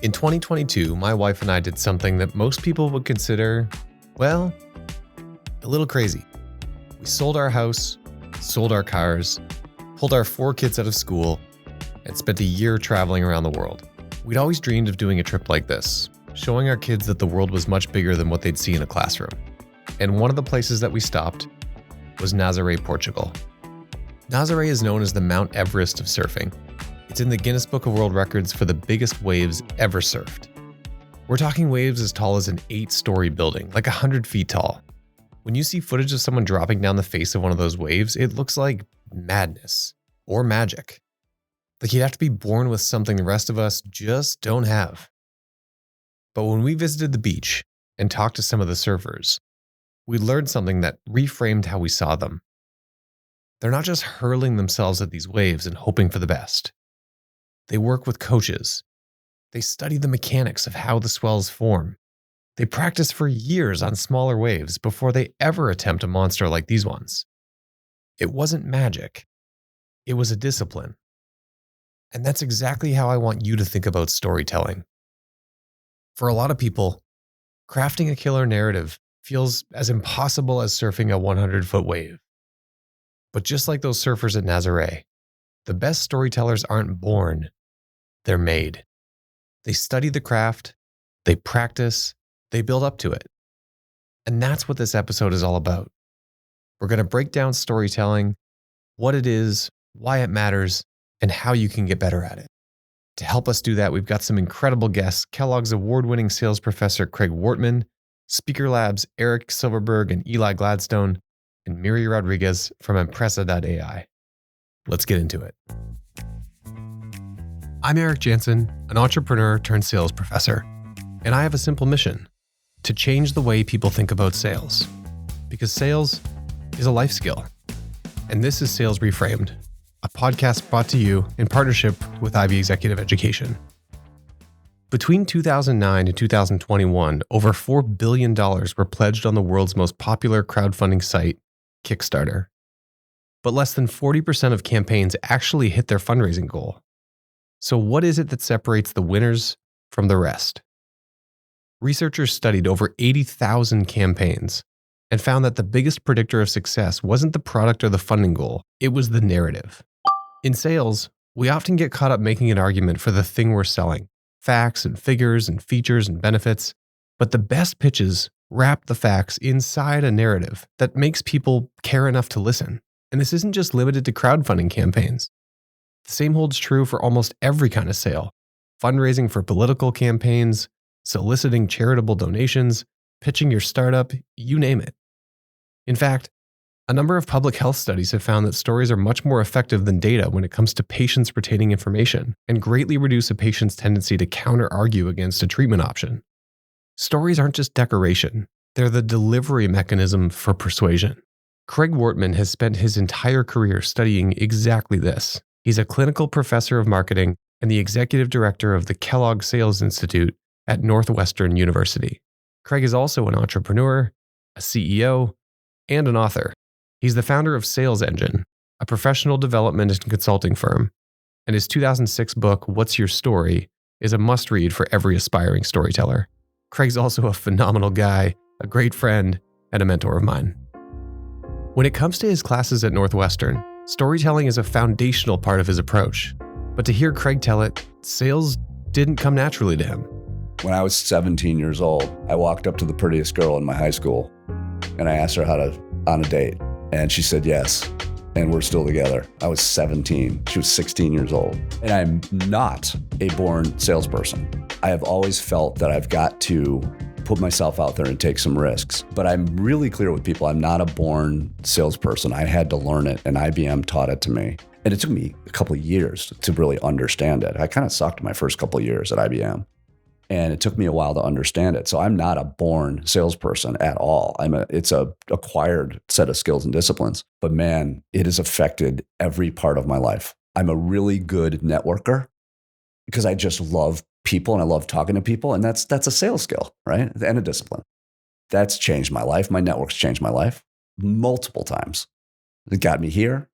In 2022, my wife and I did something that most people would consider, well, a little crazy. We sold our house, sold our cars, pulled our 4 kids out of school, and spent a year traveling around the world. We'd always dreamed of doing a trip like this, showing our kids that the world was much bigger than what they'd see in a classroom. And one of the places that we stopped was Nazaré, Portugal. Nazaré is known as the Mount Everest of surfing. It's in the Guinness Book of World Records for the biggest waves ever surfed. We're talking waves as tall as an 8-story building, like 100 feet tall. When you see footage of someone dropping down the face of one of those waves, it looks like madness or magic. Like you'd have to be born with something the rest of us just don't have. But when we visited the beach and talked to some of the surfers, we learned something that reframed how we saw them. They're not just hurling themselves at these waves and hoping for the best. They work with coaches. They study the mechanics of how the swells form. They practice for years on smaller waves before they ever attempt a monster like these ones. It wasn't magic. It was a discipline. And that's exactly how I want you to think about storytelling. For a lot of people, crafting a killer narrative feels as impossible as surfing a 100-foot wave. But just like those surfers at Nazaré, the best storytellers aren't born, they're made. They study the craft, they practice, they build up to it. And that's what this episode is all about. We're going to break down storytelling, what it is, why it matters, and how you can get better at it. To help us do that, we've got some incredible guests: Kellogg's award-winning sales professor Craig Wortmann, Speaker Lab's Eric Silverberg and Eli Gladstone, and Miri Rodriguez from Empressa.ai. Let's get into it. I'm Eric Janssen, an entrepreneur turned sales professor, and I have a simple mission: to change the way people think about sales. Because sales is a life skill. And this is Sales Reframed, a podcast brought to you in partnership with IB Executive Education. Between 2009 and 2021, over $4 billion were pledged on the world's most popular crowdfunding site, Kickstarter. But less than 40% of campaigns actually hit their fundraising goal. So what is it that separates the winners from the rest? Researchers studied over 80,000 campaigns and found that the biggest predictor of success wasn't the product or the funding goal, it was the narrative. In sales, we often get caught up making an argument for the thing we're selling: facts and figures and features and benefits. But the best pitches wrap the facts inside a narrative that makes people care enough to listen. And this isn't just limited to crowdfunding campaigns. The same holds true for almost every kind of sale: fundraising for political campaigns, soliciting charitable donations, pitching your startup, you name it. In fact, a number of public health studies have found that stories are much more effective than data when it comes to patients retaining information, and greatly reduce a patient's tendency to counter-argue against a treatment option. Stories aren't just decoration, they're the delivery mechanism for persuasion. Craig Wortmann has spent his entire career studying exactly this. He's a clinical professor of marketing and the executive director of the Kellogg Sales Institute at Northwestern University. Craig is also an entrepreneur, a CEO, and an author. He's the founder of Sales Engine, a professional development and consulting firm, and his 2006 book, What's Your Story?, is a must-read for every aspiring storyteller. Craig's also a phenomenal guy, a great friend, and a mentor of mine. When it comes to his classes at Northwestern, storytelling is a foundational part of his approach. But to hear Craig tell it, sales didn't come naturally to him. When I was 17 years old, I walked up to the prettiest girl in my high school and I asked her on a date, and she said yes, and we're still together. I was 17, she was 16 years old, and I'm not a born salesperson. I have always felt that I've got to put myself out there and take some risks, but I'm really clear with people, I'm not a born salesperson. I had to learn it, and IBM taught it to me. And it took me a couple of years to really understand it. I kind of sucked my first couple of years at IBM. And it took me a while to understand it. So I'm not a born salesperson at all. It's a acquired set of skills and disciplines. But man, it has affected every part of my life. I'm a really good networker because I just love people and I love talking to people. And that's a sales skill, right? And a discipline. That's changed my life. My network's changed my life multiple times. It got me here,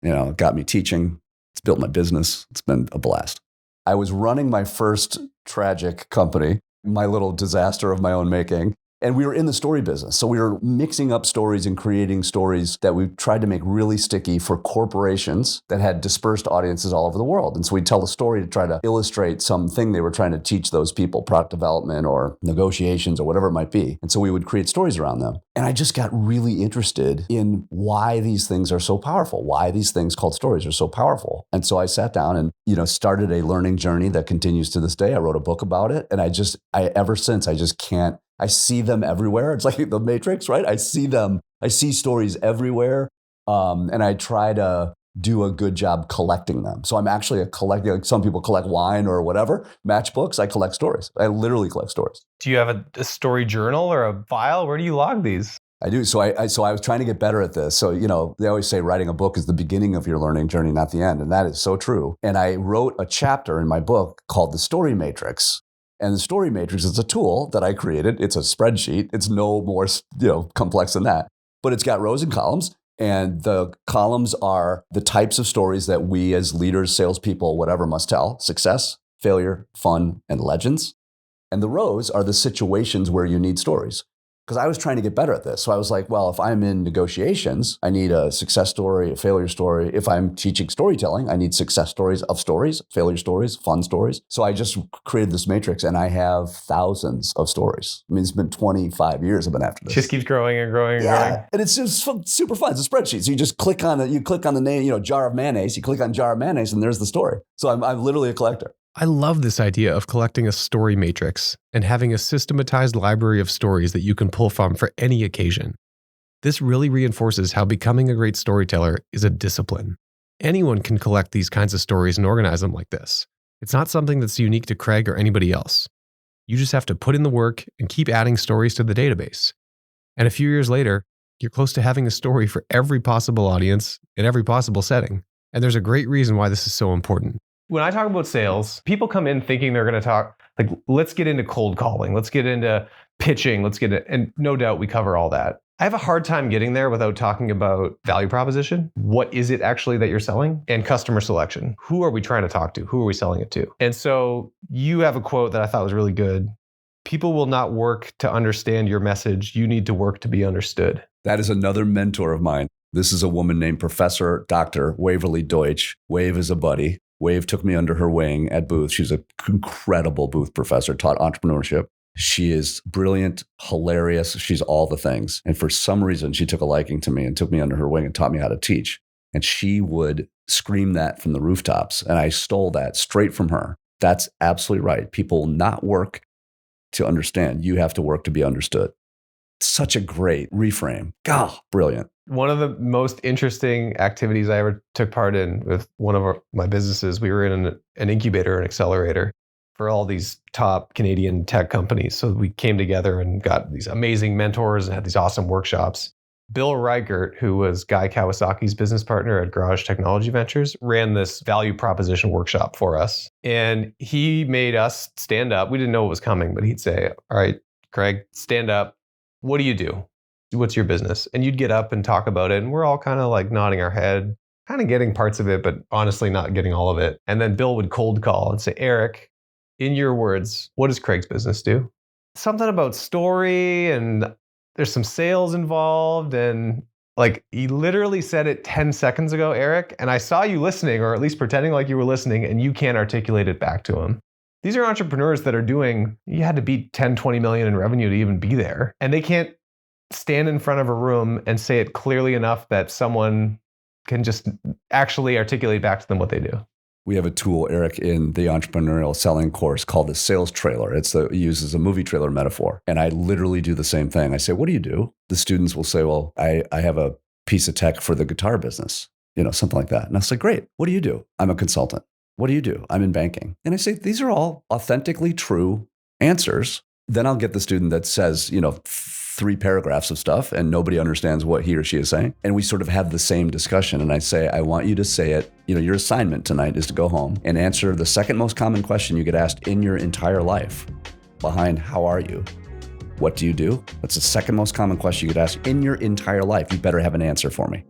it got me teaching. It's built my business. It's been a blast. I was running my first tragic company, my little disaster of my own making. And we were in the story business. So we were mixing up stories and creating stories that we tried to make really sticky for corporations that had dispersed audiences all over the world. And so we'd tell a story to try to illustrate something they were trying to teach those people, product development or negotiations or whatever it might be. And so we would create stories around them. And I just got really interested in why these things are so powerful, why these things called stories are so powerful. And so I sat down and, started a learning journey that continues to this day. I wrote a book about it. And ever since, I just can't. I see them everywhere. It's like the Matrix, right? I see them. I see stories everywhere. And I try to do a good job collecting them. So I'm actually a collector. Like some people collect wine or whatever, matchbooks. I collect stories. I literally collect stories. Do you have a story journal or a file? Where do you log these? I do. So I was trying to get better at this. So, they always say writing a book is the beginning of your learning journey, not the end. And that is so true. And I wrote a chapter in my book called The Story Matrix. And the Story Matrix is a tool that I created. It's a spreadsheet. It's no more, complex than that. But it's got rows and columns. And the columns are the types of stories that we as leaders, salespeople, whatever, must tell: success, failure, fun, and legends. And the rows are the situations where you need stories. Because I was trying to get better at this. So I was like, well, if I'm in negotiations, I need a success story, a failure story. If I'm teaching storytelling, I need success stories of stories, failure stories, fun stories. So I just created this matrix and I have thousands of stories. I mean, it's been 25 years I've been after this. It just keeps growing and growing and growing. And it's just super fun. It's a spreadsheet. So you just click on it. You click on the name, jar of mayonnaise. You click on jar of mayonnaise and there's the story. So I'm literally a collector. I love this idea of collecting a story matrix and having a systematized library of stories that you can pull from for any occasion. This really reinforces how becoming a great storyteller is a discipline. Anyone can collect these kinds of stories and organize them like this. It's not something that's unique to Craig or anybody else. You just have to put in the work and keep adding stories to the database. And a few years later, you're close to having a story for every possible audience in every possible setting. And there's a great reason why this is so important. When I talk about sales, people come in thinking they're going to talk, like, let's get into cold calling, let's get into pitching, and no doubt we cover all that. I have a hard time getting there without talking about value proposition. What is it actually that you're selling? And customer selection. Who are we trying to talk to? Who are we selling it to? And so you have a quote that I thought was really good. People will not work to understand your message. You need to work to be understood. That is another mentor of mine. This is a woman named Professor Dr. Waverly Deutsch. Wave is a buddy. Wave took me under her wing at Booth. She's an incredible Booth professor, taught entrepreneurship. She is brilliant, hilarious. She's all the things. And for some reason, she took a liking to me and took me under her wing and taught me how to teach. And she would scream that from the rooftops. And I stole that straight from her. That's absolutely right. People will not work to understand. You have to work to be understood. Such a great reframe. God, brilliant. One of the most interesting activities I ever took part in with one of my businesses, we were in an incubator, an accelerator for all these top Canadian tech companies. So we came together and got these amazing mentors and had these awesome workshops. Bill Reichert, who was Guy Kawasaki's business partner at Garage Technology Ventures, ran this value proposition workshop for us. And he made us stand up. We didn't know what was coming, but he'd say, all right, Craig, stand up. What do you do? What's your business? And you'd get up and talk about it. And we're all kind of like nodding our head, kind of getting parts of it, but honestly not getting all of it. And then Bill would cold call and say, Eric, in your words, what does Craig's business do? Something about story and there's some sales involved. And like he literally said it 10 seconds ago, Eric, and I saw you listening or at least pretending like you were listening and you can't articulate it back to him. These are entrepreneurs that are doing, you had to beat 10, 20 million in revenue to even be there. And they can't stand in front of a room and say it clearly enough that someone can just actually articulate back to them what they do. We have a tool, Eric, in the entrepreneurial selling course called the sales trailer. It uses a movie trailer metaphor. And I literally do the same thing. I say, what do you do? The students will say, well, I have a piece of tech for the guitar business, something like that. And I say, great. What do you do? I'm a consultant. What do you do? I'm in banking. And I say, these are all authentically true answers. Then I'll get the student that says, 3 paragraphs of stuff and nobody understands what he or she is saying. And we sort of have the same discussion. And I say, I want you to say it. Your assignment tonight is to go home and answer the second most common question you get asked in your entire life. Behind how are you? What do you do? That's the second most common question you get asked in your entire life. You better have an answer for me.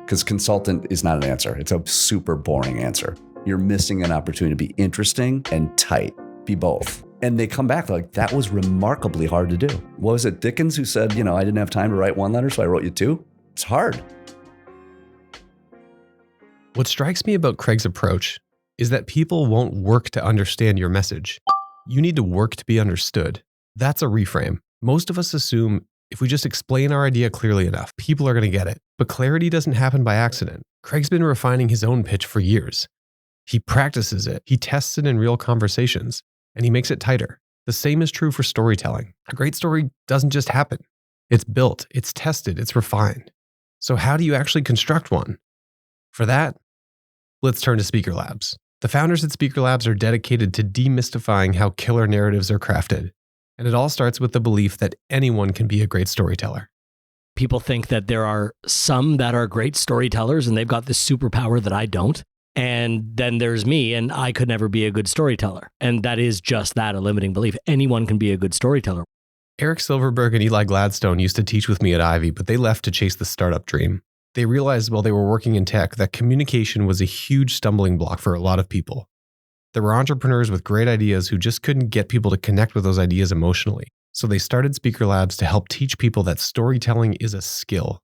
Because consultant is not an answer. It's a super boring answer. you're missing an opportunity to be interesting and tight. Be both. And they come back like, that was remarkably hard to do. What was it, Dickens, who said, I didn't have time to write one letter, so I wrote you two? It's hard. What strikes me about Craig's approach is that people won't work to understand your message. You need to work to be understood. That's a reframe. Most of us assume if we just explain our idea clearly enough, people are going to get it. But clarity doesn't happen by accident. Craig's been refining his own pitch for years. He practices it, he tests it in real conversations, and he makes it tighter. The same is true for storytelling. A great story doesn't just happen. It's built, it's tested, it's refined. So how do you actually construct one? For that, let's turn to Speaker Labs. The founders at Speaker Labs are dedicated to demystifying how killer narratives are crafted. And it all starts with the belief that anyone can be a great storyteller. People think that there are some that are great storytellers and they've got this superpower that I don't. And then there's me, and I could never be a good storyteller. And that is just that, a limiting belief. Anyone can be a good storyteller. Eric Silverberg and Eli Gladstone used to teach with me at Ivy, but they left to chase the startup dream. They realized while they were working in tech that communication was a huge stumbling block for a lot of people. There were entrepreneurs with great ideas who just couldn't get people to connect with those ideas emotionally. So they started Speaker Labs to help teach people that storytelling is a skill,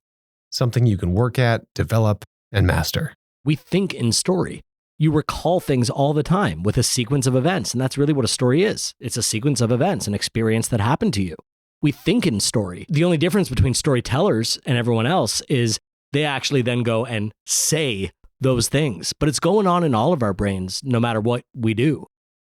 something you can work at, develop, and master. We think in story. You recall things all the time with a sequence of events, and that's really what a story is. It's a sequence of events, an experience that happened to you. We think in story. The only difference between storytellers and everyone else is they actually then go and say those things. But it's going on in all of our brains, no matter what we do.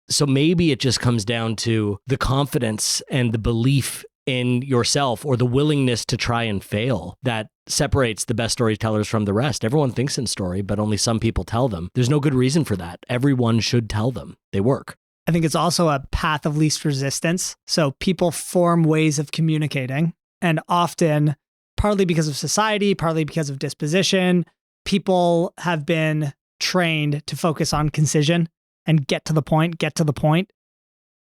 So maybe it just comes down to the confidence and the belief in yourself, or the willingness to try and fail, that separates the best storytellers from the rest. Everyone thinks in story, but only some people tell them. There's no good reason for that. Everyone should tell them. They work. I think it's also a path of least resistance. So people form ways of communicating, and often, partly because of society, partly because of disposition, people have been trained to focus on concision and get to the point.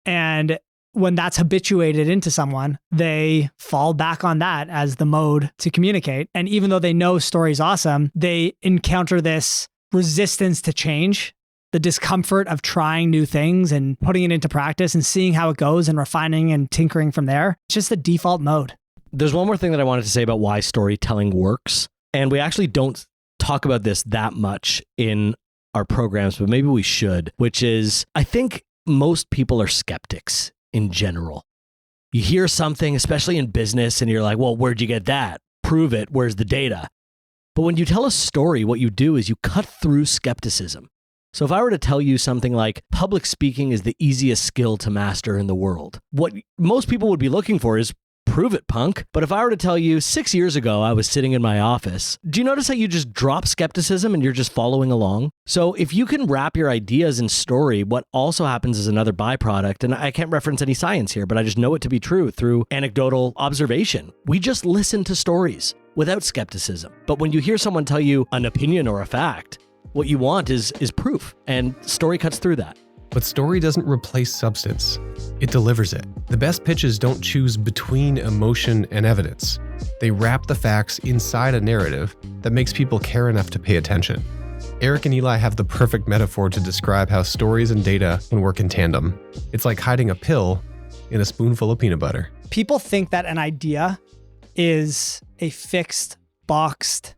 And when that's habituated into someone, they fall back on that as the mode to communicate. And even though they know story's awesome, they encounter this resistance to change, the discomfort of trying new things and putting it into practice and seeing how it goes and refining and tinkering from there. It's just the default mode. There's one more thing that I wanted to say about why storytelling works. And we actually don't talk about this that much in our programs, but maybe we should, which is, I think most people are skeptics in general. You hear something, especially in business, and you're like, well, where'd you get that? Prove it. Where's the data? But when you tell a story, what you do is you cut through skepticism. So if I were to tell you something like public speaking is the easiest skill to master in the world, what most people would be looking for is prove it, punk. But if I were to tell you 6 years ago, I was sitting in my office, do you notice how you just drop skepticism and you're just following along? So if you can wrap your ideas in story, what also happens is another byproduct, and I can't reference any science here, but I just know it to be true through anecdotal observation. We just listen to stories without skepticism. But when you hear someone tell you an opinion or a fact, what you want is proof, and story cuts through that. But story doesn't replace substance. It delivers it. The best pitches don't choose between emotion and evidence. They wrap the facts inside a narrative that makes people care enough to pay attention. Eric and Eli have the perfect metaphor to describe how stories and data can work in tandem. It's like hiding a pill in a spoonful of peanut butter. People think that an idea is a fixed, boxed,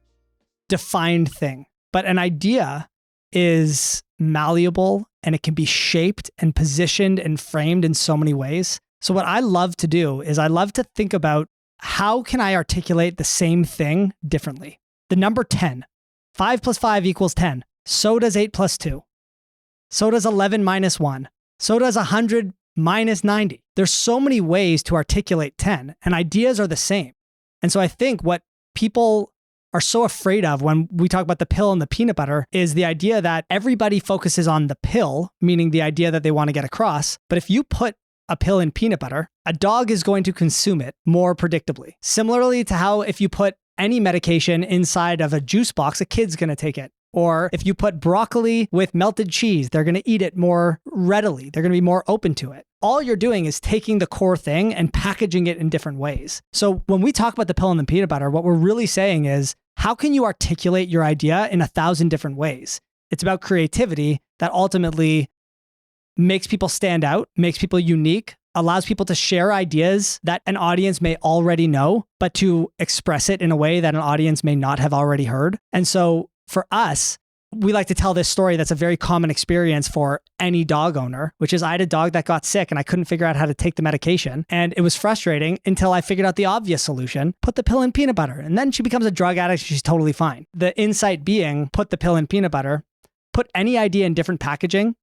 defined thing. But an idea is malleable, and it can be shaped and positioned and framed in so many ways. So what I love to do is I love to think about how can I articulate the same thing differently? The number 10. 5 plus 5 equals 10. So does 8 plus 2. So does 11 minus 1. So does 100 minus 90. There's so many ways to articulate 10, and ideas are the same. And so I think what people are so afraid of when we talk about the pill and the peanut butter is the idea that everybody focuses on the pill, meaning the idea that they want to get across. But if you put a pill in peanut butter, a dog is going to consume it more predictably. Similarly to how if you put any medication inside of a juice box, a kid's going to take it. Or if you put broccoli with melted cheese, they're going to eat it more readily. They're going to be more open to it. All you're doing is taking the core thing and packaging it in different ways. So when we talk about the pill and the peanut butter, what we're really saying is, how can you articulate your idea in 1,000 different ways? It's about creativity that ultimately makes people stand out, makes people unique, allows people to share ideas that an audience may already know, but to express it in a way that an audience may not have already heard. And so for us, we like to tell this story that's a very common experience for any dog owner, which is I had a dog that got sick and I couldn't figure out how to take the medication. And it was frustrating until I figured out the obvious solution, put the pill in peanut butter. And then she becomes a drug addict. She's totally fine. The insight being, put the pill in peanut butter, put any idea in different packaging,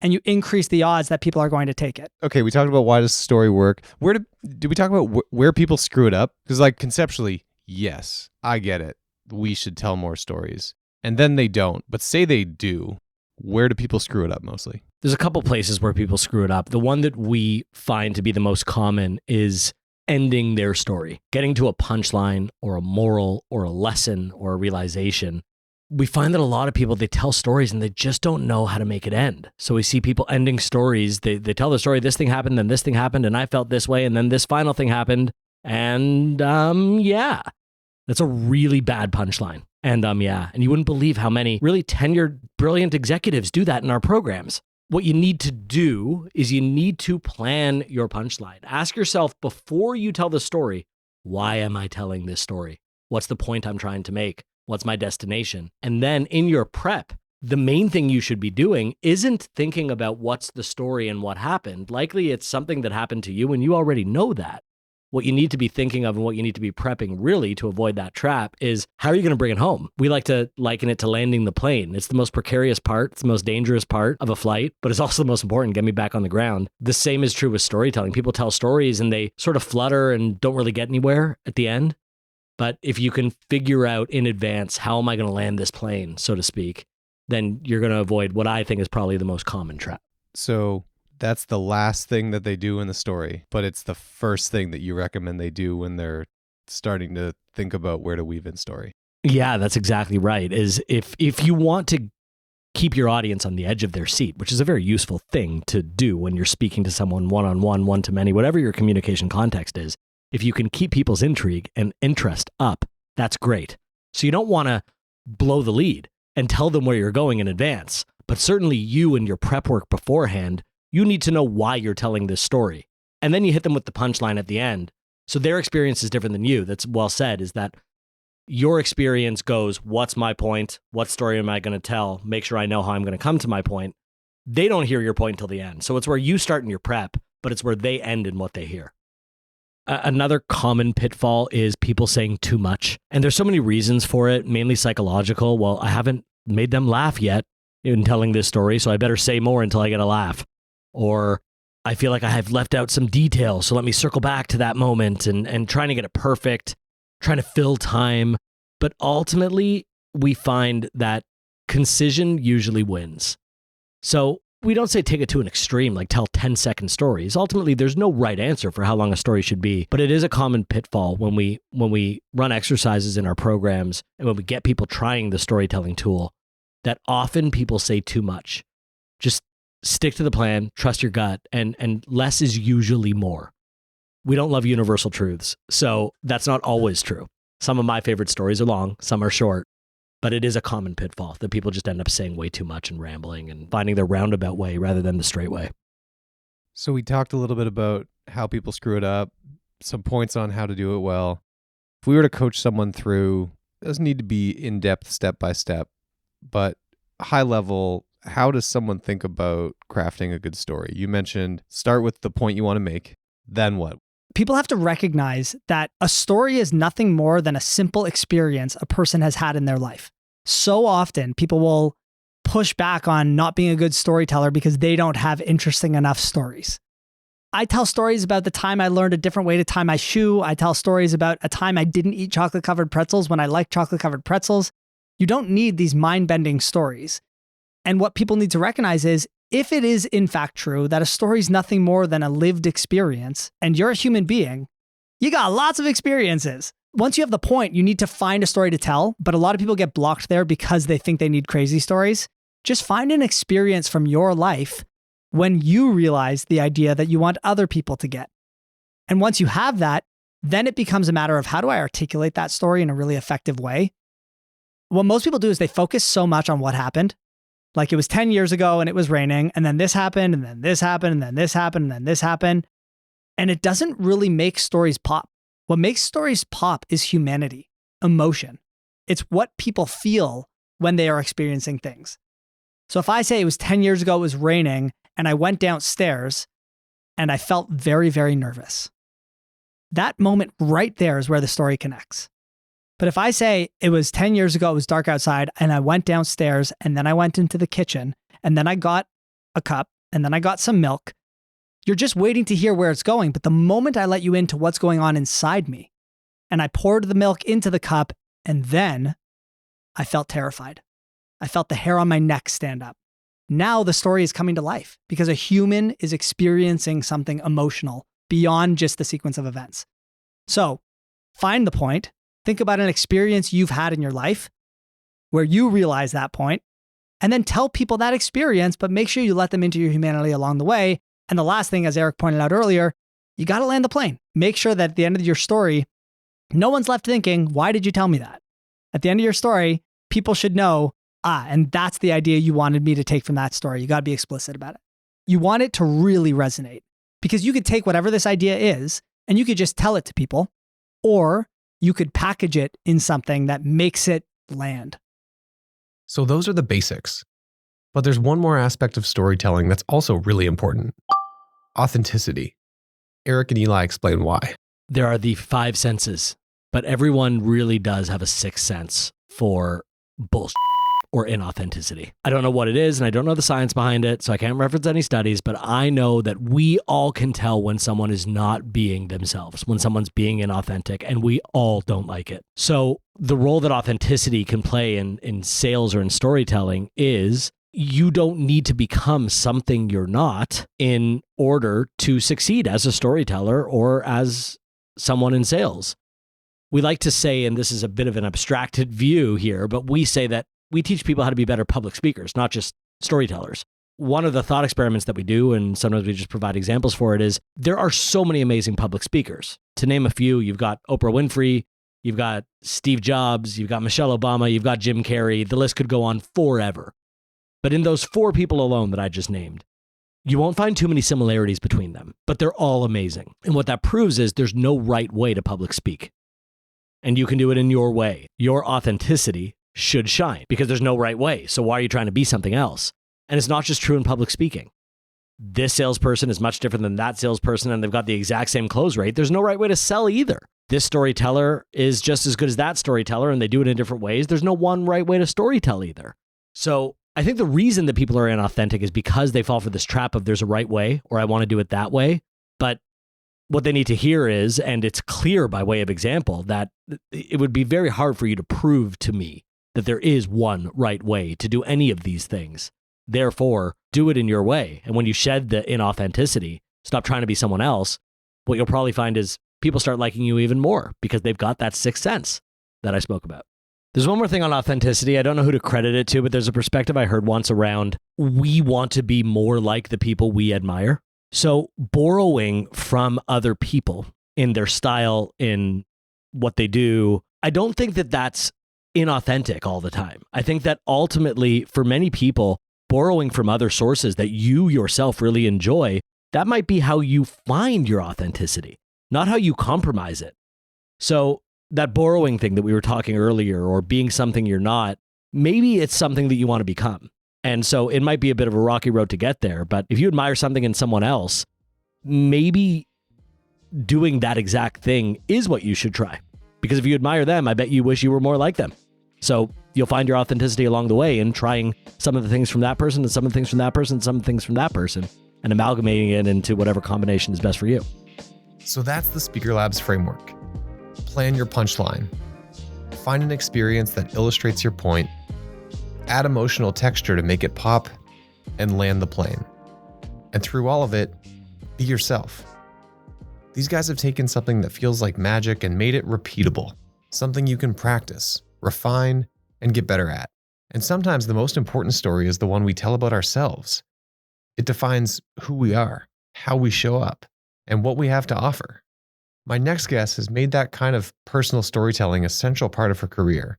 and you increase the odds that people are going to take it. Okay, we talked about why does the story work. Did we talk about where people screw it up? Because like conceptually, yes, I get it. We should tell more stories. And then they don't. But say they do, where do people screw it up mostly? There's a couple places where people screw it up. The one that we find to be the most common is ending their story, getting to a punchline or a moral or a lesson or a realization. We find that a lot of people, they tell stories and they just don't know how to make it end. So we see people ending stories. They tell the story, this thing happened, then this thing happened, and I felt this way, and then this final thing happened. And yeah, that's a really bad punchline. And and you wouldn't believe how many really tenured, brilliant executives do that in our programs. What you need to do is you need to plan your punchline. Ask yourself before you tell the story, why am I telling this story? What's the point I'm trying to make? What's my destination? And then in your prep, the main thing you should be doing isn't thinking about what's the story and what happened. Likely it's something that happened to you and you already know that. What you need to be thinking of and what you need to be prepping really to avoid that trap is how are you going to bring it home? We like to liken it to landing the plane. It's the most precarious part. It's the most dangerous part of a flight, but it's also the most important. Get me back on the ground. The same is true with storytelling. People tell stories and they sort of flutter and don't really get anywhere at the end. But if you can figure out in advance, how am I going to land this plane, so to speak, then you're going to avoid what I think is probably the most common trap. So that's the last thing that they do in the story, but it's the first thing that you recommend they do when they're starting to think about where to weave in story. Yeah, that's exactly right. Is if you want to keep your audience on the edge of their seat, which is a very useful thing to do when you're speaking to someone one-on-one, one-to-many, whatever your communication context is, if you can keep people's intrigue and interest up, that's great. So you don't want to blow the lead and tell them where you're going in advance, but certainly you and your prep work beforehand, you need to know why you're telling this story. And then you hit them with the punchline at the end. So their experience is different than you. That's well said, is that your experience goes, what's my point? What story am I going to tell? Make sure I know how I'm going to come to my point. They don't hear your point until the end. So it's where you start in your prep, but it's where they end in what they hear. Another common pitfall is people saying too much. And there's so many reasons for it, mainly psychological. Well, I haven't made them laugh yet in telling this story, so I better say more until I get a laugh. Or I feel like I have left out some details, so let me circle back to that moment and trying to get it perfect, trying to fill time. But ultimately, we find that concision usually wins. So we don't say take it to an extreme, like tell 10-second stories. Ultimately, there's no right answer for how long a story should be, but it is a common pitfall when we run exercises in our programs and when we get people trying the storytelling tool, that often people say too much. Just stick to the plan, trust your gut, and less is usually more. We don't love universal truths, so that's not always true. Some of my favorite stories are long, some are short, but it is a common pitfall that people just end up saying way too much and rambling and finding their roundabout way rather than the straight way. So we talked a little bit about how people screw it up, some points on how to do it well. If we were to coach someone through, it doesn't need to be in-depth step by step, but high level, how does someone think about crafting a good story? You mentioned start with the point you want to make, then what? People have to recognize that a story is nothing more than a simple experience a person has had in their life. So often people will push back on not being a good storyteller because they don't have interesting enough stories. I tell stories about the time I learned a different way to tie my shoe. I tell stories about a time I didn't eat chocolate-covered pretzels when I liked chocolate-covered pretzels. You don't need these mind-bending stories. And what people need to recognize is, if it is in fact true that a story is nothing more than a lived experience, and you're a human being, you got lots of experiences. Once you have the point, you need to find a story to tell, but a lot of people get blocked there because they think they need crazy stories. Just find an experience from your life when you realize the idea that you want other people to get. And once you have that, then it becomes a matter of how do I articulate that story in a really effective way? What most people do is they focus so much on what happened Like it was 10 years ago and it was raining, and then this happened, and then this happened, and then this happened, and then this happened. And it doesn't really make stories pop. What makes stories pop is humanity, emotion. It's what people feel when they are experiencing things. So if I say it was 10 years ago, it was raining, and I went downstairs and I felt very, very nervous. That moment right there is where the story connects. But if I say it was 10 years ago, it was dark outside, and I went downstairs, and then I went into the kitchen, and then I got a cup, and then I got some milk, you're just waiting to hear where it's going. But the moment I let you into what's going on inside me, and I poured the milk into the cup, and then I felt terrified. I felt the hair on my neck stand up. Now the story is coming to life because a human is experiencing something emotional beyond just the sequence of events. So find the point. Think about an experience you've had in your life where you realize that point, and then tell people that experience, but make sure you let them into your humanity along the way. And the last thing, as Eric pointed out earlier, you got to land the plane. Make sure that at the end of your story, no one's left thinking, why did you tell me that? At the end of your story, people should know, and that's the idea you wanted me to take from that story. You got to be explicit about it. You want it to really resonate, because you could take whatever this idea is and you could just tell it to people, or you could package it in something that makes it land. So those are the basics. But there's one more aspect of storytelling that's also really important. Authenticity. Eric and Eli explain why. There are the 5 senses, but everyone really does have a 6th sense for bullshit or inauthenticity. I don't know what it is, and I don't know the science behind it, so I can't reference any studies, but I know that we all can tell when someone is not being themselves, when someone's being inauthentic, and we all don't like it. So the role that authenticity can play in sales or in storytelling is you don't need to become something you're not in order to succeed as a storyteller or as someone in sales. We like to say, and this is a bit of an abstracted view here, but we say that we teach people how to be better public speakers, not just storytellers. One of the thought experiments that we do, and sometimes we just provide examples for it, is there are so many amazing public speakers. To name a few, you've got Oprah Winfrey, you've got Steve Jobs, you've got Michelle Obama, you've got Jim Carrey. The list could go on forever. But in those 4 people alone that I just named, you won't find too many similarities between them, but they're all amazing. And what that proves is there's no right way to public speak. And you can do it in your way. Your authenticity should shine because there's no right way. So why are you trying to be something else? And it's not just true in public speaking. This salesperson is much different than that salesperson, and they've got the exact same close rate. There's no right way to sell either. This storyteller is just as good as that storyteller, and they do it in different ways. There's no one right way to storytell either. So I think the reason that people are inauthentic is because they fall for this trap of there's a right way, or I want to do it that way. But what they need to hear is, and it's clear by way of example, that it would be very hard for you to prove to me that there is one right way to do any of these things. Therefore, do it in your way. And when you shed the inauthenticity, stop trying to be someone else, what you'll probably find is people start liking you even more because they've got that 6th sense that I spoke about. There's one more thing on authenticity. I don't know who to credit it to, but there's a perspective I heard once around we want to be more like the people we admire. So borrowing from other people in their style, in what they do, I don't think that that's inauthentic all the time. I think that ultimately, for many people, borrowing from other sources that you yourself really enjoy, that might be how you find your authenticity, not how you compromise it. So that borrowing thing that we were talking earlier, or being something you're not, maybe it's something that you want to become. And so it might be a bit of a rocky road to get there, but if you admire something in someone else, maybe doing that exact thing is what you should try. Because if you admire them, I bet you wish you were more like them. So you'll find your authenticity along the way in trying some of the things from that person and some of the things from that person and some of the things from that person and amalgamating it into whatever combination is best for you. So that's the Speaker Labs framework. Plan your punchline. Find an experience that illustrates your point. Add emotional texture to make it pop, and land the plane. And through all of it, be yourself. These guys have taken something that feels like magic and made it repeatable, something you can practice, refine, and get better at. And sometimes the most important story is the one we tell about ourselves. It defines who we are, how we show up, and what we have to offer. My next guest has made that kind of personal storytelling a central part of her career,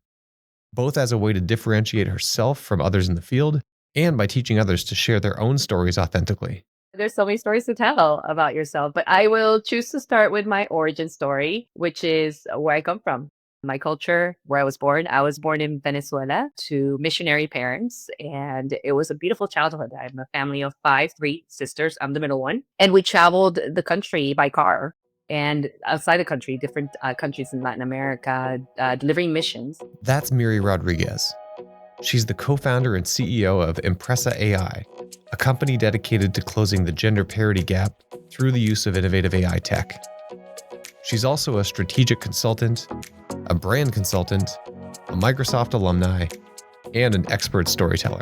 both as a way to differentiate herself from others in the field and by teaching others to share their own stories authentically. There's so many stories to tell about yourself, but I will choose to start with my origin story, which is where I come from. My culture, where I was born. I was born in Venezuela to missionary parents, and it was a beautiful childhood. I'm a family of 5, 3 sisters. I'm the middle one. And we traveled the country by car and outside the country, different countries in Latin America, delivering missions. That's Miri Rodriguez. She's the co-founder and CEO of Empressa.ai, a company dedicated to closing the gender parity gap through the use of innovative AI tech. She's also a strategic consultant, a brand consultant, a Microsoft alumni, and an expert storyteller.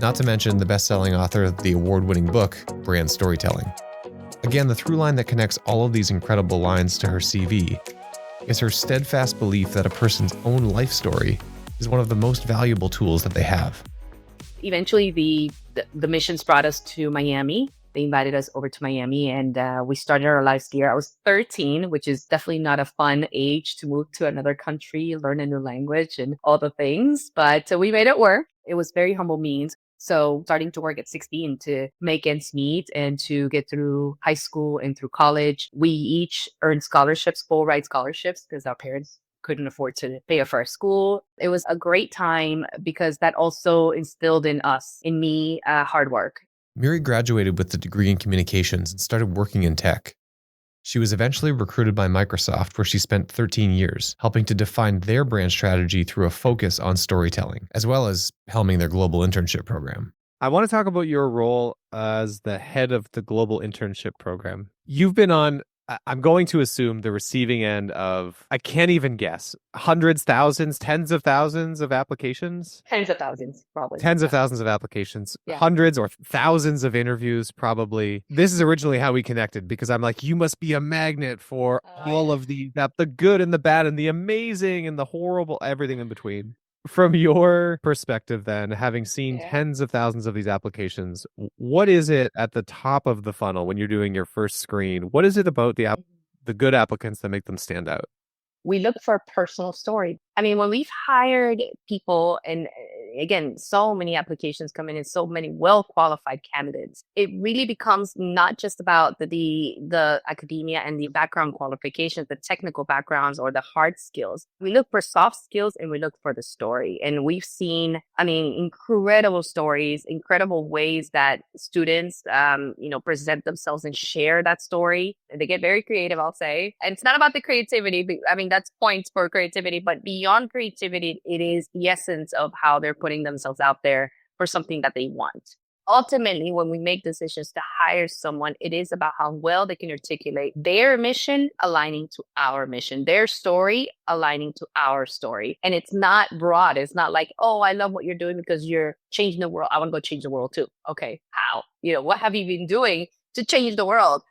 Not to mention the best-selling author of the award-winning book, Brand Storytelling. Again, the through line that connects all of these incredible lines to her CV is her steadfast belief that a person's own life story is one of the most valuable tools that they have. Eventually, the missions brought us to Miami. They invited us over to Miami, and we started our lives here. I was 13, which is definitely not a fun age to move to another country, learn a new language and all the things, but we made it work. It was very humble means. So starting to work at 16 to make ends meet and to get through high school and through college. We each earned scholarships, full ride scholarships, because our parents couldn't afford to pay for our school. It was a great time because that also instilled in me, hard work. Miri graduated with a degree in communications and started working in tech. She was eventually recruited by Microsoft, where she spent 13 years, helping to define their brand strategy through a focus on storytelling, as well as helming their global internship program. I want to talk about your role as the head of the global internship program. You've been on, I'm going to assume, the receiving end of, I can't even guess, hundreds, thousands, tens of thousands of applications? Tens of thousands, probably. Tens of thousands of applications, Yeah. Hundreds or thousands of interviews, probably. This is originally how we connected, because I'm like, you must be a magnet for all of the good and the bad and the amazing and the horrible, everything in between. From your perspective, then, having seen tens of thousands of these applications, what is it at the top of the funnel when you're doing your first screen? What is it about the good applicants that make them stand out? We look for a personal story. I mean, when we've hired people, and again, so many applications come in and so many well-qualified candidates, it really becomes not just about the academia and the background qualifications, the technical backgrounds or the hard skills. We look for soft skills and we look for the story. And we've seen, incredible stories, incredible ways that students, present themselves and share that story. They get very creative, I'll say. And it's not about the creativity. That's points for creativity, but beyond creativity, it is the essence of how they're putting themselves out there for something that they want. Ultimately, when we make decisions to hire someone, it is about how well they can articulate their mission aligning to our mission, their story aligning to our story. And it's not broad. It's not like, oh, I love what you're doing because you're changing the world. I want to go change the world too. Okay, how? What have you been doing to change the world?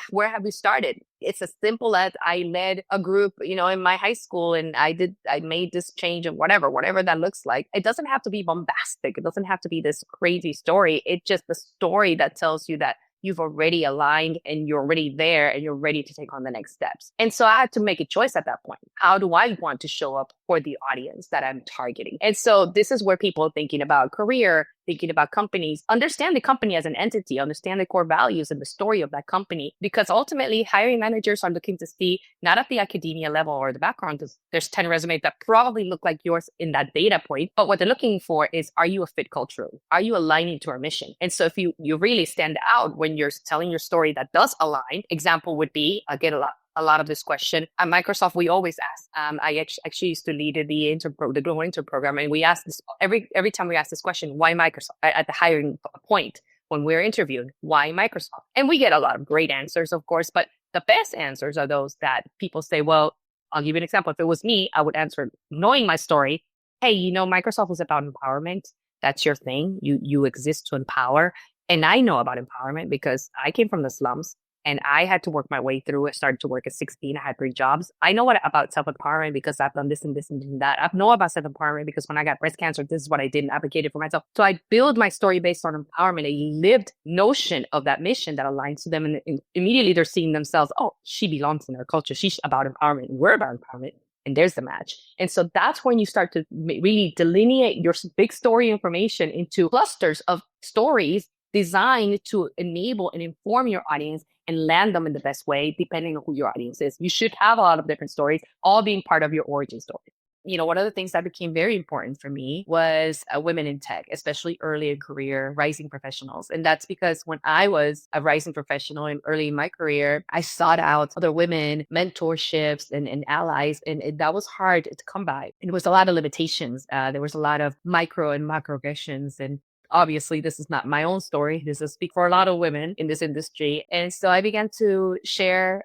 Where have we started? It's as simple as I led a group, in my high school, and I made this change of whatever that looks like. It doesn't have to be bombastic. It doesn't have to be this crazy story. It's just the story that tells you that you've already aligned and you're already there and you're ready to take on the next steps. And so I had to make a choice at that point. How do I want to show up for the audience that I'm targeting? And so this is where people thinking about career, thinking about companies, understand the company as an entity, understand the core values and the story of that company, because ultimately hiring managers are looking to see not at the academia level or the background, because there's 10 resumes that probably look like yours in that data point. But what they're looking for is, are you a fit culturally? Are you aligning to our mission? And so if you really stand out when you're telling your story that does align, example would be, I get a lot of this question. At Microsoft, we always ask. I actually used to lead the global intern program, and we ask this every time we ask this question: why Microsoft? At the hiring point when we're interviewed, why Microsoft? And we get a lot of great answers, of course, but the best answers are those that people say, well, I'll give you an example. If it was me, I would answer knowing my story. Hey, Microsoft was about empowerment. That's your thing. You exist to empower. And I know about empowerment because I came from the slums. And I had to work my way through it. Started to work at 16. I had 3 jobs. I know about self-empowerment because I've done this and this and that. I know about self-empowerment because when I got breast cancer, this is what I did and advocated for myself. So I build my story based on empowerment, a lived notion of that mission that aligns to them. And immediately they're seeing themselves, oh, she belongs in our culture. She's about empowerment. We're about empowerment. And there's the match. And so that's when you start to really delineate your big story information into clusters of stories designed to enable and inform your audience and land them in the best way, depending on who your audience is. You should have a lot of different stories, all being part of your origin story. One of the things that became very important for me was women in tech, especially early in career, rising professionals. And that's because when I was a rising professional and early in my career, I sought out other women, mentorships and allies. And that was hard to come by. And it was a lot of limitations. There was a lot of micro and macroaggressions. And obviously, this is not my own story. This is speak for a lot of women in this industry. And so I began to share,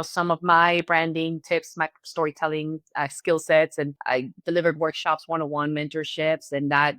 some of my branding tips, my storytelling skill sets. And I delivered workshops, one-on-one mentorships, and that,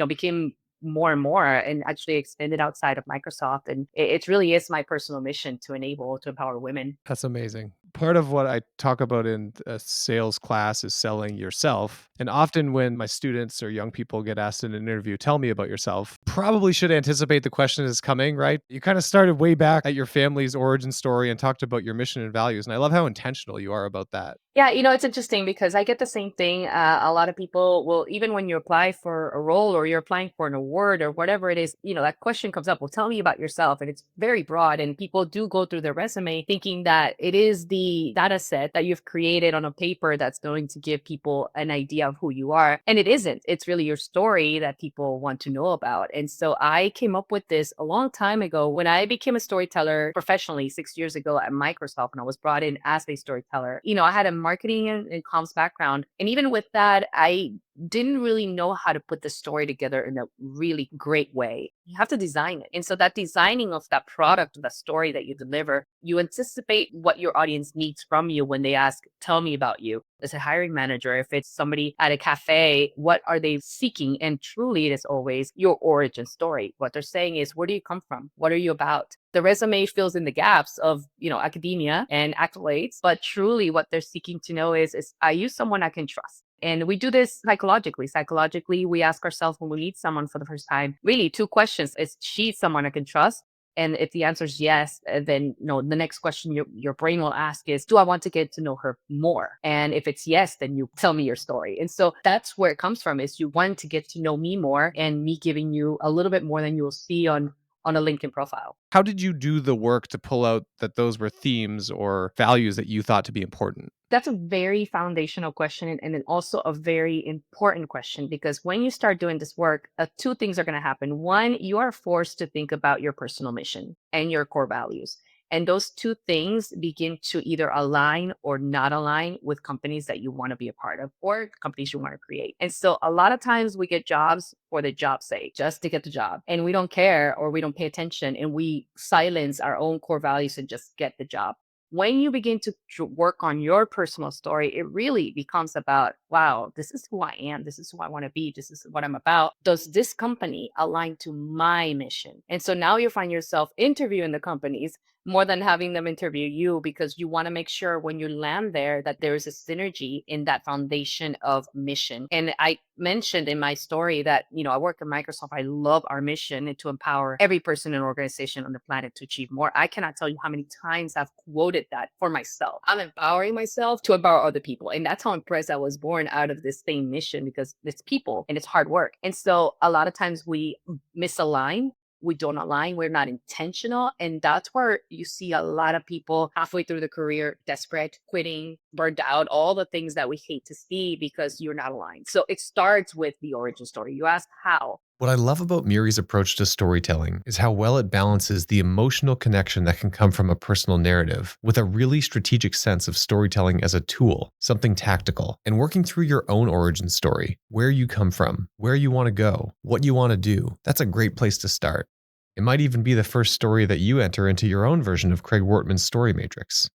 became more and more and actually extended outside of Microsoft. And it really is my personal mission to empower women. That's amazing. Part of what I talk about in a sales class is selling yourself. And often when my students or young people get asked in an interview, tell me about yourself, probably should anticipate the question is coming, right? You kind of started way back at your family's origin story and talked about your mission and values. And I love how intentional you are about that. Yeah, it's interesting because I get the same thing. A lot of people will, even when you apply for a role or you're applying for an award or whatever it is, that question comes up. Well, tell me about yourself. And it's very broad. And people do go through their resume thinking that it is the data set that you've created on a paper that's going to give people an idea of who you are. And it isn't. It's really your story that people want to know about. And so I came up with this a long time ago when I became a storyteller professionally 6 years ago at Microsoft, and I was brought in as a storyteller. I had a marketing and comms background. And even with that, I didn't really know how to put the story together in a really great way. You have to design it. And so that designing of that product, the story that you deliver, you anticipate what your audience needs from you when they ask, tell me about you. As a hiring manager, if it's somebody at a cafe, what are they seeking? And truly, it is always your origin story. What they're saying is, where do you come from? What are you about? The resume fills in the gaps of, academia and accolades, but truly what they're seeking to know is are you someone I can trust? And we do this psychologically. Psychologically, we ask ourselves when we meet someone for the first time, really 2 questions. Is she someone I can trust? And if the answer is yes, then the next question your brain will ask is, do I want to get to know her more? And if it's yes, then you tell me your story. And so that's where it comes from, is you want to get to know me more and me giving you a little bit more than you'll see on a LinkedIn profile. How did you do the work to pull out that those were themes or values that you thought to be important? That's a very foundational question and then also a very important question, because when you start doing this work, 2 things are going to happen. One, you are forced to think about your personal mission and your core values. And those 2 things begin to either align or not align with companies that you want to be a part of or companies you want to create. And so a lot of times we get jobs for the job's sake, just to get the job. And we don't care or we don't pay attention and we silence our own core values and just get the job. When you begin to work on your personal story, it really becomes about, wow, this is who I am. This is who I want to be. This is what I'm about. Does this company align to my mission? And so now you find yourself interviewing the companies more than having them interview you, because you want to make sure when you land there that there is a synergy in that foundation of mission. And I mentioned in my story that, I work at Microsoft. I love our mission to empower every person and organization on the planet to achieve more. I cannot tell you how many times I've quoted that for myself. I'm empowering myself to empower other people. And that's how Empressa was born, out of this same mission, because it's people and it's hard work. And so a lot of times we misalign. We don't align. We're not intentional. And that's where you see a lot of people halfway through the career, desperate, quitting, burned out, all the things that we hate to see because you're not aligned. So it starts with the origin story. You ask how. What I love about Miri's approach to storytelling is how well it balances the emotional connection that can come from a personal narrative with a really strategic sense of storytelling as a tool, something tactical, and working through your own origin story, where you come from, where you want to go, what you want to do. That's a great place to start. It might even be the first story that you enter into your own version of Craig Wortmann's story matrix.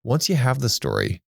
Once you have the story,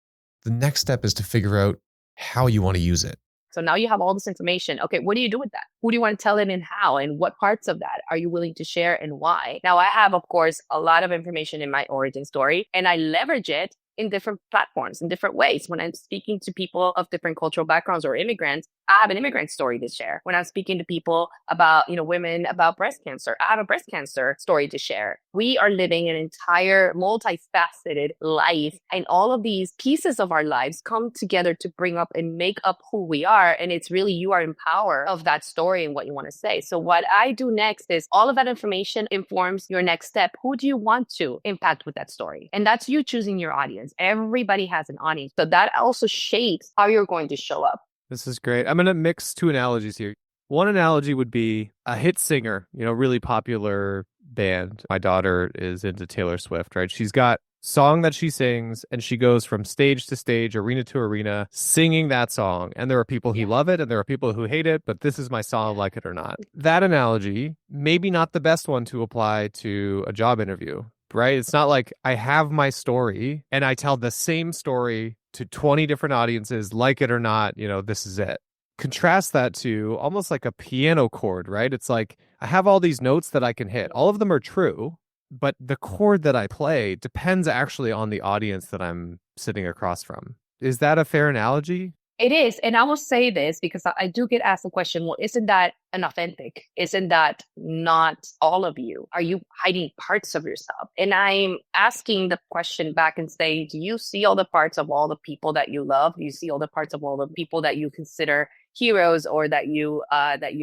the next step is to figure out how you want to use it. So now you have all this information. Okay, what do you do with that? Who do you want to tell it and how? And what parts of that are you willing to share and why? Now I have, of course, a lot of information in my origin story, and I leverage it in different platforms, in different ways. When I'm speaking to people of different cultural backgrounds or immigrants, I have an immigrant story to share. When I'm speaking to people about, women about breast cancer, I have a breast cancer story to share. We are living an entire multifaceted life, and all of these pieces of our lives come together to bring up and make up who we are. And it's really, you are in power of that story and what you want to say. So what I do next is all of that information informs your next step. Who do you want to impact with that story? And that's you choosing your audience. Everybody has an audience. So that also shapes how you're going to show up. This is great. I'm going to mix two analogies here. One analogy would be a hit singer, really popular band. My daughter is into Taylor Swift, right? She's got song that she sings, and she goes from stage to stage, arena to arena, singing that song. And there are people who love it and there are people who hate it, but this is my song, like it or not. That analogy, maybe not the best one to apply to a job interview, right? It's not like I have my story and I tell the same story to 20 different audiences, like it or not, this is it. Contrast that to almost like a piano chord, right? It's like I have all these notes that I can hit. All of them are true, but the chord that I play depends actually on the audience that I'm sitting across from. Is that a fair analogy? It is. And I will say this because I do get asked the question, well, isn't that inauthentic? Isn't that not all of you? Are you hiding parts of yourself? And I'm asking the question back and say, do you see all the parts of all the people that you love? Do you see all the parts of all the people that you consider heroes or that you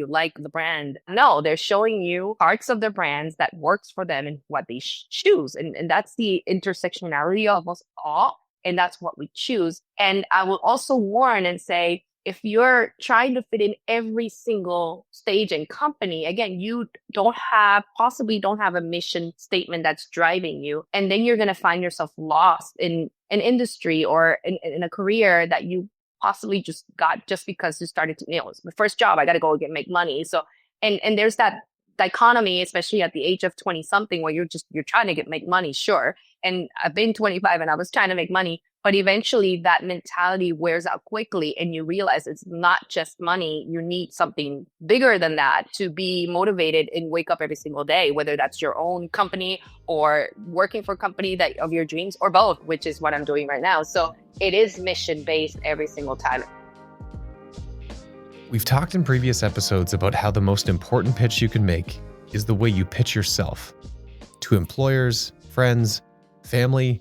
like the brand? No, they're showing you parts of the brands that works for them and what they choose. And that's the intersectionality of us all. And that's what we choose. And I will also warn and say, if you're trying to fit in every single stage and company, again, you possibly don't have a mission statement that's driving you. And then you're going to find yourself lost in an industry or in a career that you possibly just got just because you started to, it's my first job, I got to go make money. So, and there's that dichotomy, especially at the age of 20 something, where you're trying to make money, sure. And I've been 25 and I was trying to make money, but eventually that mentality wears out quickly and you realize it's not just money. You need something bigger than that to be motivated and wake up every single day, whether that's your own company or working for a company of your dreams or both, which is what I'm doing right now. So it is mission based every single time. We've talked in previous episodes about how the most important pitch you can make is the way you pitch yourself to employers, friends, family,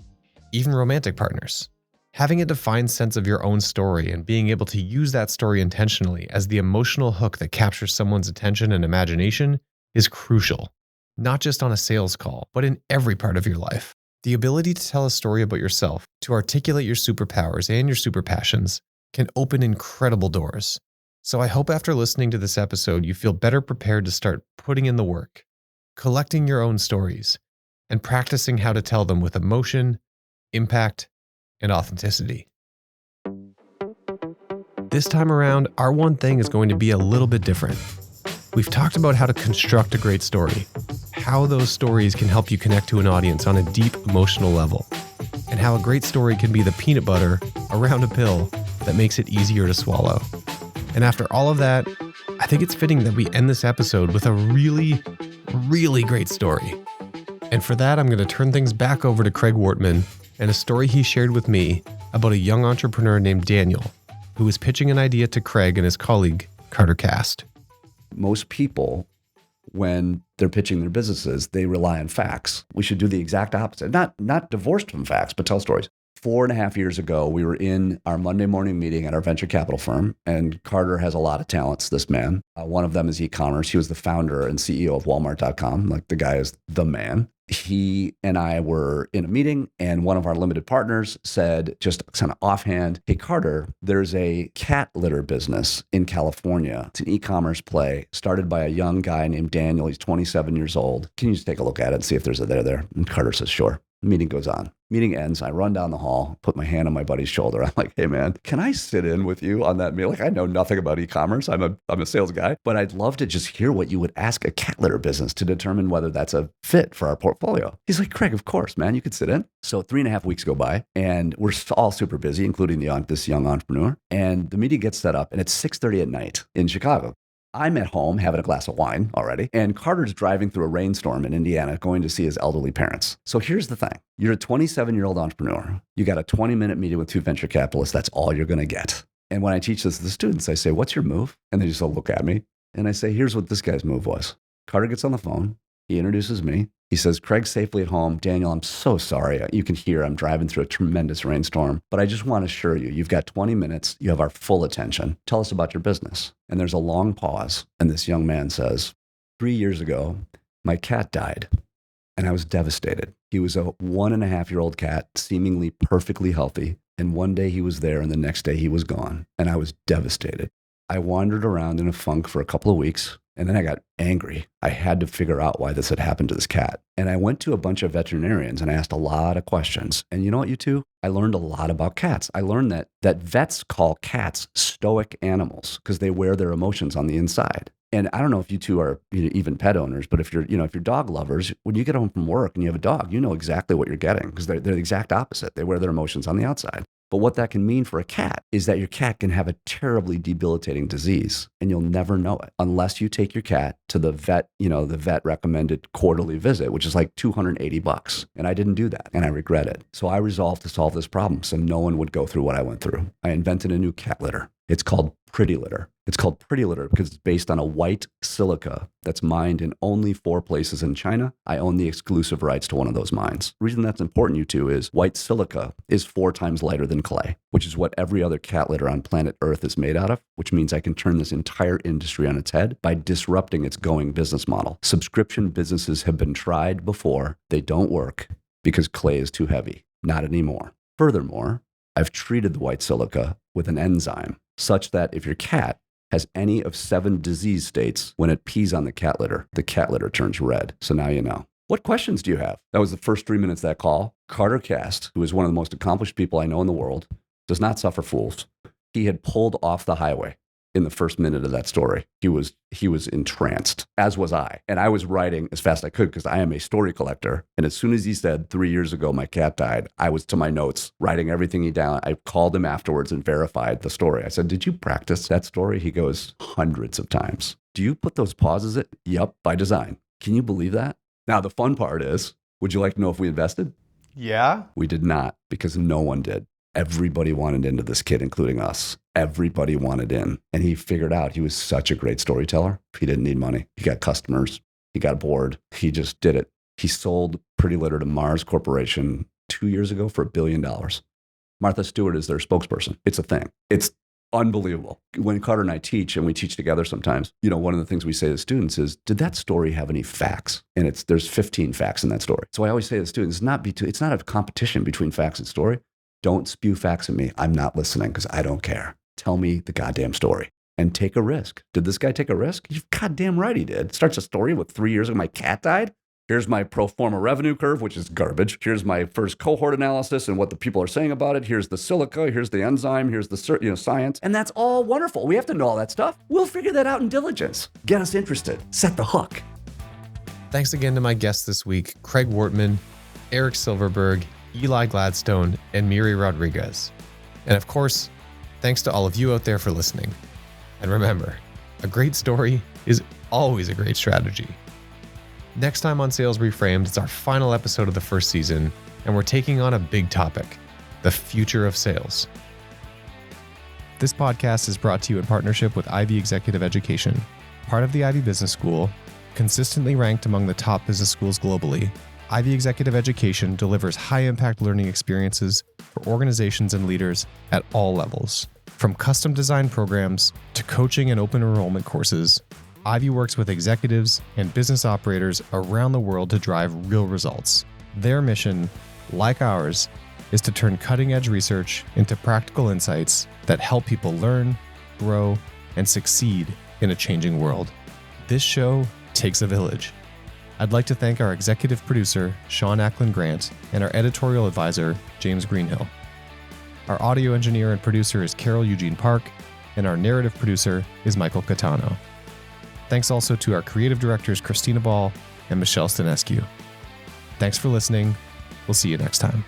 even romantic partners. Having a defined sense of your own story and being able to use that story intentionally as the emotional hook that captures someone's attention and imagination is crucial, not just on a sales call, but in every part of your life. The ability to tell a story about yourself, to articulate your superpowers and your super passions, can open incredible doors. So I hope after listening to this episode, you feel better prepared to start putting in the work, collecting your own stories, and practicing how to tell them with emotion, impact, and authenticity. This time around, our one thing is going to be a little bit different. We've talked about how to construct a great story, how those stories can help you connect to an audience on a deep emotional level, and how a great story can be the peanut butter around a pill that makes it easier to swallow. And after all of that, I think it's fitting that we end this episode with a really, really great story. And for that, I'm going to turn things back over to Craig Wortmann and a story he shared with me about a young entrepreneur named Daniel, who was pitching an idea to Craig and his colleague, Carter Cast. Most people, when they're pitching their businesses, they rely on facts. We should do the exact opposite. Not divorced from facts, but tell stories. 4.5 years ago, we were in our Monday morning meeting at our venture capital firm, and Carter has a lot of talents, this man. One of them is e-commerce. He was the founder and CEO of Walmart.com. Like, the guy is the man. He and I were in a meeting, and one of our limited partners said, just kind of offhand, hey, Carter, there's a cat litter business in California. It's an e-commerce play started by a young guy named Daniel. He's 27 years old. Can you just take a look at it and see if there's a there? And Carter says, sure. The meeting goes on. Meeting ends. I run down the hall, put my hand on my buddy's shoulder. I'm like, hey, man, can I sit in with you on that meal? Like, I know nothing about e-commerce. I'm a sales guy, but I'd love to just hear what you would ask a cat litter business to determine whether that's a fit for our portfolio. He's like, Craig, of course, man, you could sit in. So 3.5 weeks go by, and we're all super busy, including this young entrepreneur. And the meeting gets set up, and it's 6:30 at night in Chicago. I'm at home having a glass of wine already, and Carter's driving through a rainstorm in Indiana going to see his elderly parents. So here's the thing. You're a 27-year-old entrepreneur. You got a 20-minute meeting with 2 venture capitalists. That's all you're going to get. And when I teach this to the students, I say, what's your move? And they just all look at me. And I say, here's what this guy's move was. Carter gets on the phone. He introduces me. He says, Craig's safely at home. Daniel, I'm so sorry. You can hear I'm driving through a tremendous rainstorm, but I just want to assure you, you've got 20 minutes. You have our full attention. Tell us about your business. And there's a long pause. And this young man says, 3 years ago, my cat died and I was devastated. He was a 1.5-year-old cat, seemingly perfectly healthy. And one day he was there and the next day he was gone. And I was devastated. I wandered around in a funk for a couple of weeks. And then I got angry. I had to figure out why this had happened to this cat. And I went to a bunch of veterinarians and I asked a lot of questions. And you know what, you two? I learned a lot about cats. I learned that vets call cats stoic animals because they wear their emotions on the inside. And I don't know if you two are even pet owners, but if you're dog lovers, when you get home from work and you have a dog, you know exactly what you're getting because they're the exact opposite. They wear their emotions on the outside. But what that can mean for a cat is that your cat can have a terribly debilitating disease and you'll never know it unless you take your cat to the vet, the vet recommended quarterly visit, which is like $280. And I didn't do that and I regret it. So I resolved to solve this problem so no one would go through what I went through. I invented a new cat litter. It's called Pretty Litter. It's called Pretty Litter because it's based on a white silica that's mined in only 4 places in China. I own the exclusive rights to one of those mines. The reason that's important, you two, is white silica is 4 times lighter than clay, which is what every other cat litter on planet Earth is made out of, which means I can turn this entire industry on its head by disrupting its going business model. Subscription businesses have been tried before. They don't work because clay is too heavy. Not anymore. Furthermore, I've treated the white silica with an enzyme such that if your cat has any of 7 disease states, when it pees on the cat litter turns red. So now you know. What questions do you have? That was the first 3 minutes of that call. Carter Cast, who is one of the most accomplished people I know in the world, does not suffer fools. He had pulled off the highway in the first minute of that story. He was entranced, as was I. And I was writing as fast as I could because I am a story collector. And as soon as he said 3 years ago, my cat died, I was to my notes, writing everything he down. I called him afterwards and verified the story. I said, did you practice that story? He goes, hundreds of times. Do you put those pauses in? Yep, by design. Can you believe that? Now, the fun part is, would you like to know if we invested? Yeah. We did not because no one did. Everybody wanted into this kid, including us. Everybody wanted in. And he figured out he was such a great storyteller. He didn't need money. He got customers. He got bored. He just did it. He sold Pretty Litter to Mars Corporation 2 years ago for $1 billion. Martha Stewart is their spokesperson. It's a thing. It's unbelievable. When Carter and I teach, and we teach together sometimes, one of the things we say to students is, did that story have any facts? And there's 15 facts in that story. So I always say to students, it's not a competition between facts and story. Don't spew facts at me. I'm not listening because I don't care. Tell me the goddamn story and take a risk. Did this guy take a risk? You're goddamn right he did. Starts a story with 3 years ago, my cat died. Here's my pro forma revenue curve, which is garbage. Here's my first cohort analysis and what the people are saying about it. Here's the silica. Here's the enzyme. Here's the science. And that's all wonderful. We have to know all that stuff. We'll figure that out in diligence. Get us interested. Set the hook. Thanks again to my guests this week, Craig Wortmann, Eric Silverberg, Eli Gladstone, and Miri Rodriguez. And of course, thanks to all of you out there for listening. And remember, a great story is always a great strategy. Next time on Sales Reframed, it's our final episode of the first season, and we're taking on a big topic, the future of sales. This podcast is brought to you in partnership with Ivy Executive Education, part of the Ivy Business School, consistently ranked among the top business schools globally. Ivy Executive Education delivers high-impact learning experiences for organizations and leaders at all levels. From custom-designed programs to coaching and open enrollment courses, Ivy works with executives and business operators around the world to drive real results. Their mission, like ours, is to turn cutting-edge research into practical insights that help people learn, grow, and succeed in a changing world. This show takes a village. I'd like to thank our executive producer, Sean Ackland Grant, and our editorial advisor, James Greenhill. Our audio engineer and producer is Carol Eugene Park, and our narrative producer is Michael Catano. Thanks also to our creative directors, Christina Ball and Michelle Stanescu. Thanks for listening. We'll see you next time.